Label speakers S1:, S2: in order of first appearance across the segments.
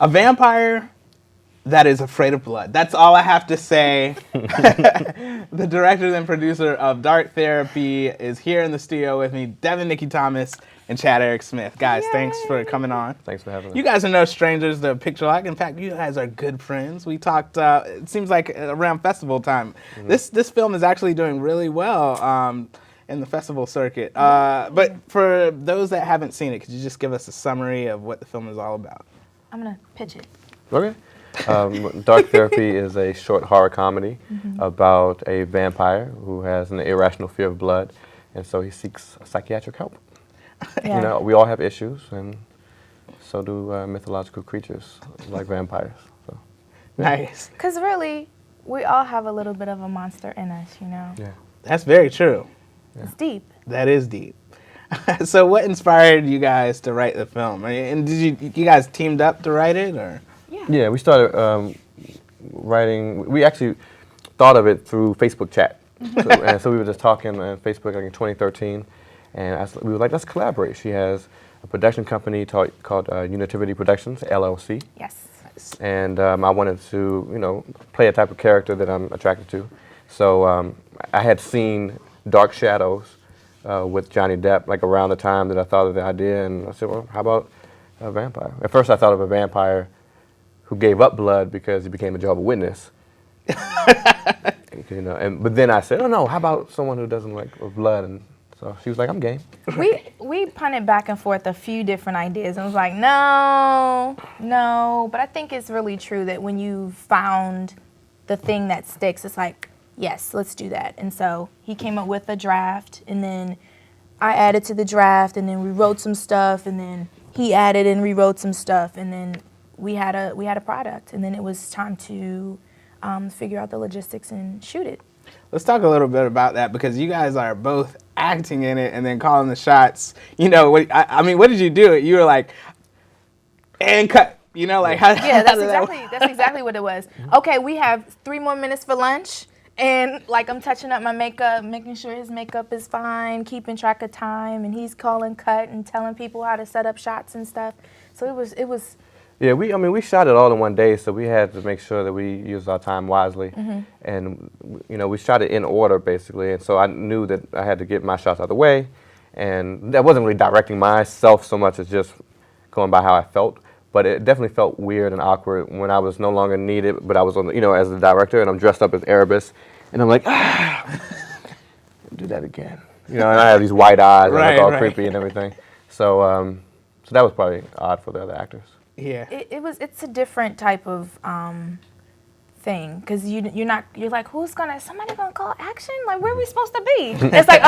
S1: A vampire that is afraid of blood. That's all I have to say. The director and producer of Dark Therapy is here in the studio with me, Devin Nikki Thomas and Chad Eric Smith. Guys,
S2: Yay.
S1: Thanks for coming on.
S3: Thanks for having us.
S1: You guys are no strangers to Picture Lock. In fact, you guys are good friends. We talked, it seems like around festival time. Mm-hmm. This film is actually doing really well in the festival circuit. But for those that haven't seen it, could you just give us a summary of what the film is all about?
S2: I'm going to pitch it.
S3: Okay. Dark Therapy is a short horror comedy about a vampire who has an irrational fear of blood, and so he seeks psychiatric help.
S2: Yeah.
S3: You know, we all have issues, and so do mythological creatures like vampires. So.
S1: Nice.
S2: Because really, we all have a little bit of a monster in us, you know?
S3: Yeah.
S1: That's very true.
S3: Yeah.
S2: It's deep.
S1: That is deep. So what inspired you guys to write the film? And did you guys teamed up to write it, or?
S3: Yeah, we started writing. We actually thought of it through Facebook chat. So we were just talking on Facebook like in 2013, and we were like, let's collaborate. She has a production company called Unitivity Productions, LLC.
S2: Yes.
S3: And I wanted to, you know, play a type of character that I'm attracted to. So I had seen Dark Shadows with Johnny Depp like around the time that I thought of the idea, and I said, well, how about a vampire? At first I thought of a vampire who gave up blood because he became a Jehovah's Witness. You know, but then I said, oh no, how about someone who doesn't like blood? And so she was like, I'm game.
S2: We punted back and forth a few different ideas, and was like, no. But I think it's really true that when you found the thing that sticks, it's like, yes, let's do that. And so he came up with a draft, and then I added to the draft, and then we wrote some stuff, and then he added and rewrote some stuff, and then we had a product, and then it was time to figure out the logistics and shoot it.
S1: Let's talk a little bit about that, because you guys are both acting in it and then calling the shots. You know, I mean, what did you do? You were like, and cut. You know, like how?
S2: Yeah, that's exactly what it was. Okay, we have 3 more minutes for lunch, and like I'm touching up my makeup, making sure his makeup is fine, keeping track of time, and he's calling cut and telling people how to set up shots and stuff. So it was.
S3: Yeah, we shot it all in one day, so we had to make sure that we used our time wisely. And, you know, we shot it in order, basically, and so I knew that I had to get my shots out of the way, and that wasn't really directing myself so much as just going by how I felt, but it definitely felt weird and awkward when I was no longer needed, but I was on, you know, as the director, and I'm dressed up as Erebus, and I'm like, do that again. You know, and I have these white eyes, and I look all creepy and everything. So, so that was probably odd for the other actors.
S1: Yeah.
S2: It's a different type of thing, because you're like, somebody gonna call action? Like, where are we supposed to be? It's like,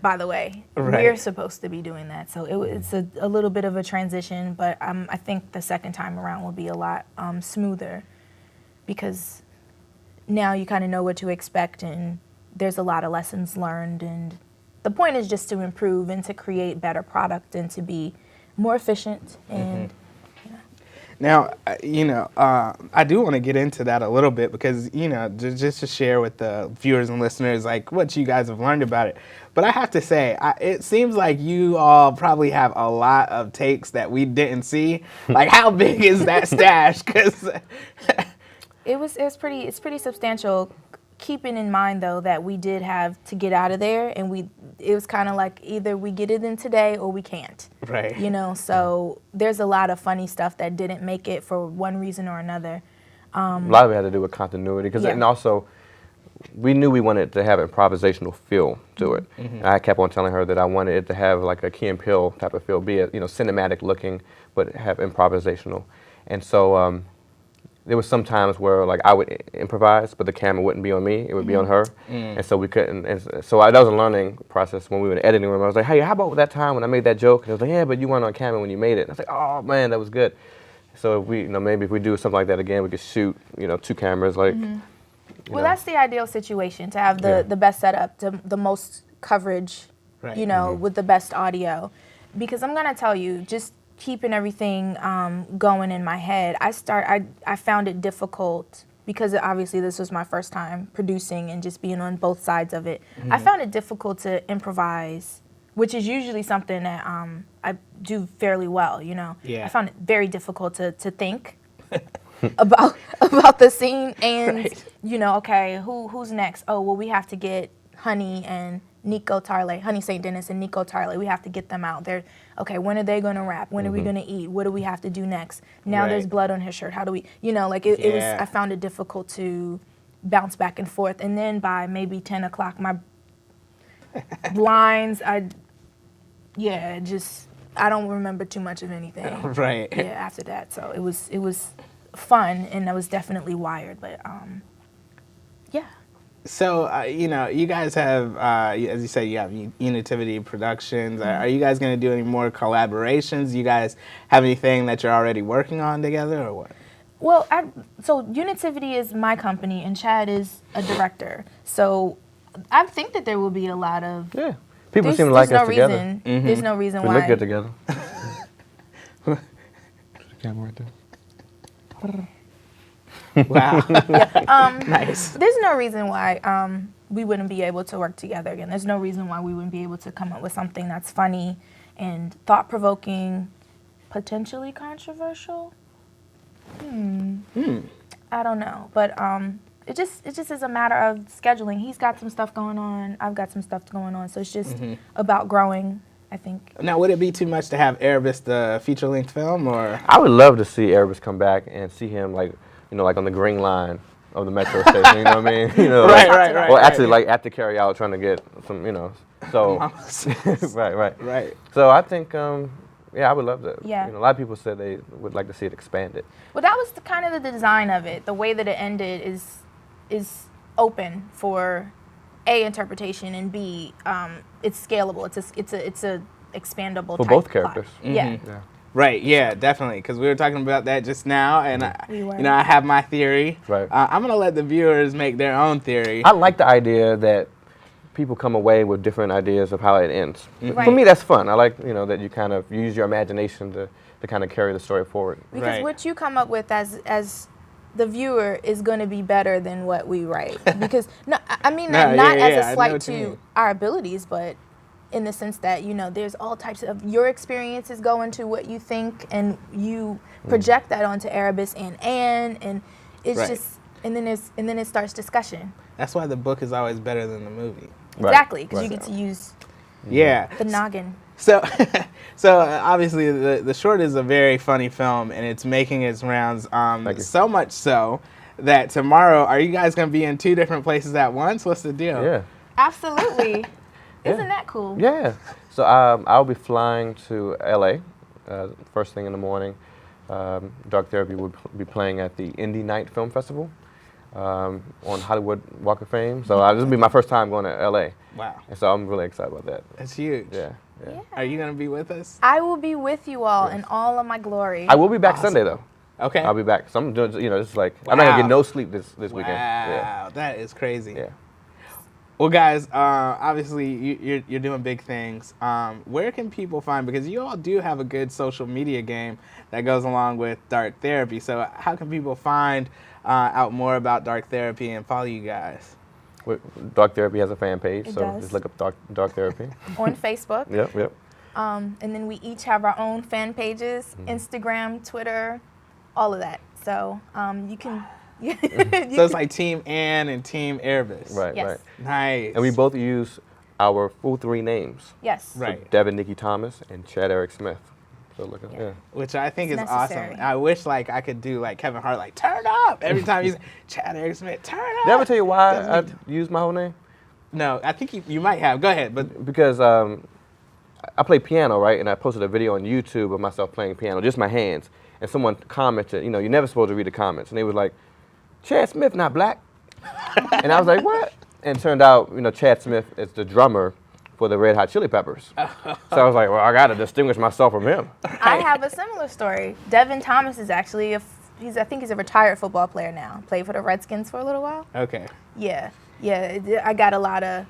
S2: by the way, we're supposed to be doing that. So it's a little bit of a transition, but I think the second time around will be a lot smoother, because now you kind of know what to expect, and there's a lot of lessons learned, and the point is just to improve and to create better product and to be more efficient. And
S1: Now, you know, I do want to get into that a little bit, because, you know, just to share with the viewers and listeners, like, what you guys have learned about it. But I have to say, it seems like you all probably have a lot of takes that we didn't see. Like, how big is that stash? Because
S2: it's pretty substantial. Keeping in mind, though, that we did have to get out of there, and it was kind of like either we get it in today or we can't.
S1: Right.
S2: You know, so there's a lot of funny stuff that didn't make it for one reason or another.
S3: A lot of it had to do with continuity, and also we knew we wanted to have improvisational feel to it. And I kept on telling her that I wanted it to have like a Key and Peele type of feel, be it, you know, cinematic looking, but have improvisational. And so there was some times where like I would improvise, but the camera wouldn't be on me; it would be on her, and so we couldn't. And so that was a learning process when we were in the editing room. I was like, "Hey, how about that time when I made that joke?" And I was like, "Yeah, but you weren't on camera when you made it." And I was like, "Oh man, that was good." So if we, you know, maybe if we do something like that again, we could shoot, you know, 2 cameras, like.
S2: Well, that's the ideal situation, to have the best setup, the most coverage, you know, with the best audio, because I'm gonna tell you, just keeping everything going in my head, I found it difficult, because obviously this was my first time producing and just being on both sides of it. I found it difficult to improvise which is usually something that I do fairly well, you know.
S1: Yeah.
S2: I found it very difficult to think about the scene and,
S1: Right.
S2: you know, okay, who's next? Oh, well, we have to get Honey and Nico Tarley, Honey St. Dennis and Nico Tarley. We have to get them out. They're, okay, when are they going to rap? When are we going to eat? What do we have to do next? Now there's
S1: Right.
S2: blood on his shirt. How do we, you know, like it was,
S1: Yeah.
S2: I found it difficult to bounce back and forth. And then by maybe 10 o'clock, my lines, I don't remember too much of anything.
S1: Right.
S2: Yeah, after that. So it was fun, and I was definitely wired, but yeah.
S1: So, you know, you guys have, as you said, you have Unitivity Productions. Are you guys going to do any more collaborations? You guys have anything that you're already working on together, or what?
S2: Well, so Unitivity is my company, and Chad is a director. So I think that there will be a lot of...
S3: Yeah. People seem to like us together.
S2: There's no reason
S3: We
S2: why...
S3: look good together. Camera right there.
S1: Wow. Nice.
S2: There's no reason why we wouldn't be able to work together again. There's no reason why we wouldn't be able to come up with something that's funny and thought-provoking, potentially controversial. I don't know, but it just is a matter of scheduling. He's got some stuff going on. I've got some stuff going on. So it's just about growing, I think.
S1: Now, would it be too much to have Erebus the feature-length film, or?
S3: I would love to see Erebus come back and see him like, you know, like on the green line of the metro station. You know what I mean? You know,
S1: Right,
S3: like,
S1: right.
S3: Or actually, like at the carry out, trying to get some, you know. So, right.
S1: Right.
S3: So I think, yeah, I would love that.
S2: Yeah.
S3: You know, a lot of people said they would like to see it expanded.
S2: Well, that was kind of the design of it. The way that it ended is open for A, interpretation, and B, it's scalable. It's a expandable
S3: For
S2: type
S3: both
S2: plot.
S3: characters.
S2: Yeah.
S3: Yeah.
S1: Right, yeah, definitely, because we were talking about that just now, and
S2: We were.
S1: you know, I have my theory.
S3: Right.
S1: I'm gonna let the viewers make their own theory.
S3: I like the idea that people come away with different ideas of how it ends.
S2: Right.
S3: For me, that's fun. I like, you know, that you kind of use your imagination to kind of carry the story forward.
S2: Because
S1: Right.
S2: what you come up with as the viewer is going to be better than what we write. Because I mean
S1: No,
S2: not
S1: yeah,
S2: as
S1: I
S2: a
S1: know
S2: slight
S1: what you
S2: to
S1: mean.
S2: our abilities, but in the sense that, you know, there's all types of your experiences go into what you think, and you project that onto Erebus and Anne, and it's
S1: Right.
S2: just and then it starts discussion.
S1: That's why the book is always better than the movie.
S3: Right.
S2: Exactly, because
S3: Right.
S2: you get to use
S1: Yeah.
S2: the noggin.
S1: So, obviously the short is a very funny film, and it's making its rounds.
S3: Thank you.
S1: So much so that tomorrow, are you guys gonna be in 2 different places at once? What's the deal?
S3: Yeah.
S2: Absolutely. Isn't that cool?
S3: Yeah. So I'll be flying to LA first thing in the morning. Dark Therapy will be playing at the Indie Night Film Festival on Hollywood Walk of Fame. So this will be my first time going to LA.
S1: Wow,
S3: And so I'm really excited about that.
S1: that's huge.
S3: Yeah.
S1: Are you gonna be with us?
S2: I will be with you all in all of my glory.
S3: I will be back
S1: Awesome.
S3: Sunday though.
S1: Okay.
S3: I'll be back. So I'm doing, you know, it's like I'm not gonna
S1: Wow.
S3: get no sleep this
S1: Wow,
S3: weekend. Yeah.
S1: that is crazy.
S3: Yeah.
S1: Well, guys, obviously you're doing big things. Where can people find? Because you all do have a good social media game that goes along with Dark Therapy. So how can people find out more about Dark Therapy and follow you guys?
S3: Dark Therapy has a fan page,
S2: It
S3: so
S2: does.
S3: just look up Dark Therapy.
S2: On Facebook.
S3: Yep.
S2: And then we each have our own fan pages, Instagram, Twitter, all of that. So you can.
S1: So it's like Team Ann and Team Erebus.
S3: Right.
S2: Yes.
S3: Right.
S1: Nice.
S3: And we both use our full 3 names.
S2: Yes.
S1: Right.
S3: So Devin Nikki Thomas and Chad Eric Smith. So look at yeah.
S1: Which I think is
S2: It's
S1: awesome.
S2: necessary.
S1: I wish like I could do like Kevin Hart, like turn up every time he's Chad Eric Smith, turn up.
S3: Did I ever tell you why I
S1: Doesn't
S3: used my whole name?
S1: No, I think you might have. Go ahead, but
S3: Because I play piano, right? And I posted a video on YouTube of myself playing piano, just my hands. And someone commented, you know, you're never supposed to read the comments. And they was like, Chad Smith not black? And I was like, what? And it turned out, you know, Chad Smith is the drummer for the Red Hot Chili Peppers. So I was like, well, I got to distinguish myself from him.
S2: I have a similar story. Devin Thomas is actually I think he's a retired football player now. Played for the Redskins for a little while.
S1: okay.
S2: Yeah. I got a lot of.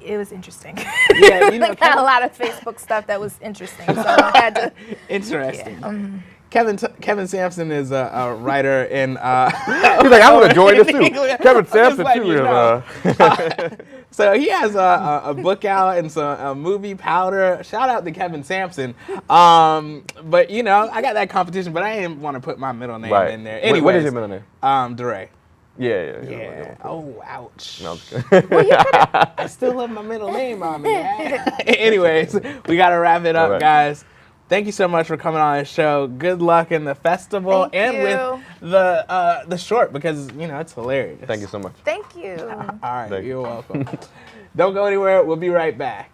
S2: It was interesting.
S1: Yeah, you know,
S2: I got a lot of Facebook stuff that was interesting, so I had to.
S1: Interesting.
S2: Yeah,
S1: Kevin Sampson is a writer in.
S3: He's like, I want to join this too. Kevin Sampson too.
S1: So he has a book out and some movie powder. Shout out to Kevin Sampson. But you know, I got that competition, but I didn't want to put my middle name in there. Anyways,
S3: what is your middle name?
S1: DeRay.
S3: Yeah.
S1: Oh, ouch.
S3: No, I'm just kidding.
S1: I still love my middle name on me. Anyways, we got to wrap it up, guys. Thank you so much for coming on the show. Good luck in the festival with the short, because you know it's hilarious.
S3: Thank you so much.
S2: Thank you.
S1: All right, you're welcome. Don't go anywhere. We'll be right back.